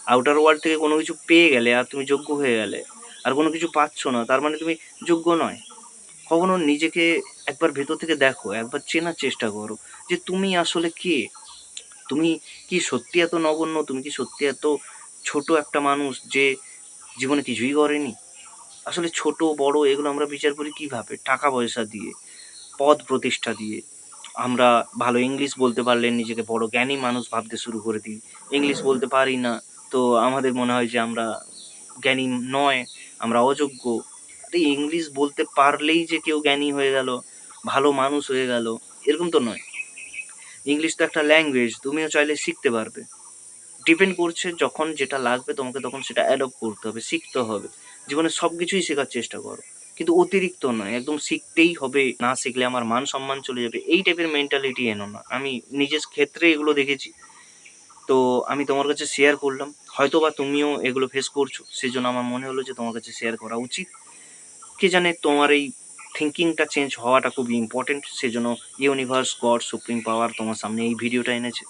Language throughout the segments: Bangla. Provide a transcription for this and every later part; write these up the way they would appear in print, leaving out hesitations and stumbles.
আউটার ওয়ার্ল্ড থেকে কোনো কিছু পেয়ে গেলে আর তুমি যোগ্য হয়ে গেলে, আর কোনো কিছু পাচ্ছ না তার মানে তুমি যোগ্য নয়। কখনো নিজেকে একবার ভেতর থেকে দেখো, একবার চেনার চেষ্টা করো যে তুমি আসলে কে। তুমি কি সত্যি এত নগণ্য? তুমি কি সত্যি এত ছোট একটা মানুষ যে জীবনে কিছুই করেনি? আসলে ছোট বড় এগুলো আমরা বিচার করি কিভাবে? টাকা পয়সা দিয়ে, পদ প্রতিষ্ঠা দিয়ে। আমরা ভালো ইংলিশ বলতে পারলে নিজেকে বড় জ্ঞানী মানুষ ভাবতে শুরু করে দিই। ইংলিশ বলতে পারি না, তো আমাদের মনে হয় যে আমরা জ্ঞানী নয়, আমরা অযোগ্য। আরে ইংলিশ বলতে পারলেই যে কেউ জ্ঞানী হয়ে গেল, ভালো মানুষ হয়ে গেল, এরকম তো নয়। ইংলিশ তো একটা ল্যাঙ্গুয়েজ, তুমিও চাইলে শিখতে পারবে। ডিপেন্ড করছে যখন যেটা লাগবে তোমাকে তখন সেটা অ্যাডপ্ট করতে হবে, শিখতে হবে। জীবনে সব কিছুই শেখার চেষ্টা করো, কিন্তু অতিরিক্ত নয়, একদম শিখতেই হবে, না শিখলে আমার মান সম্মান চলে যাবে, এই টাইপের মেন্টালিটি এনো না। আমি নিজের ক্ষেত্রে এগুলো দেখেছি, তো আমি তোমার কাছে শেয়ার করলাম। হয়তো বা তুমিও এগুলো ফেস করছো, সেজন্য আমার মনে হলো যে তোমার কাছে শেয়ার করা উচিত। কে জানে তোমার এই থিঙ্কিংটা চেঞ্জ হওয়াটা খুবই ইম্পর্টেন্ট, সেজন্য ইউনিভার্স, গড, সুপ্রিম পাওয়ার তোমার সামনে এই ভিডিওটা এনেছে।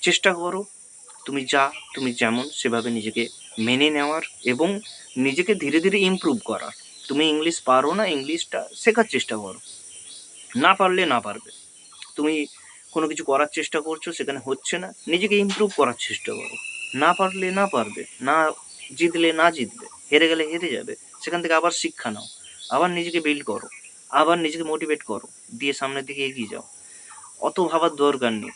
চেষ্টা করো তুমি তুমি যেমন সেভাবে নিজেকে মেনে নেওয়ার এবং নিজেকে ধীরে ধীরে ইমপ্রুভ করার। তুমি ইংলিশ পারো না, ইংলিশটা শেখার চেষ্টা করো। না পারলে না পারবে, তুমি কোনো কিছু করার চেষ্টা করছো সেখানে হচ্ছে না, নিজেকে ইমপ্রুভ করার চেষ্টা করো। না পারলে না পারবে, না জিতলে না জিতবে, হেরে গেলে হেরে যাবে, সেখান থেকে আবার শিক্ষা নাও, আবার নিজেকে বিল্ড করো, আবার নিজেকে মোটিভেট করো, দিয়ে সামনের দিকে এগিয়ে যাও। অত ভাবার দরকার নেই।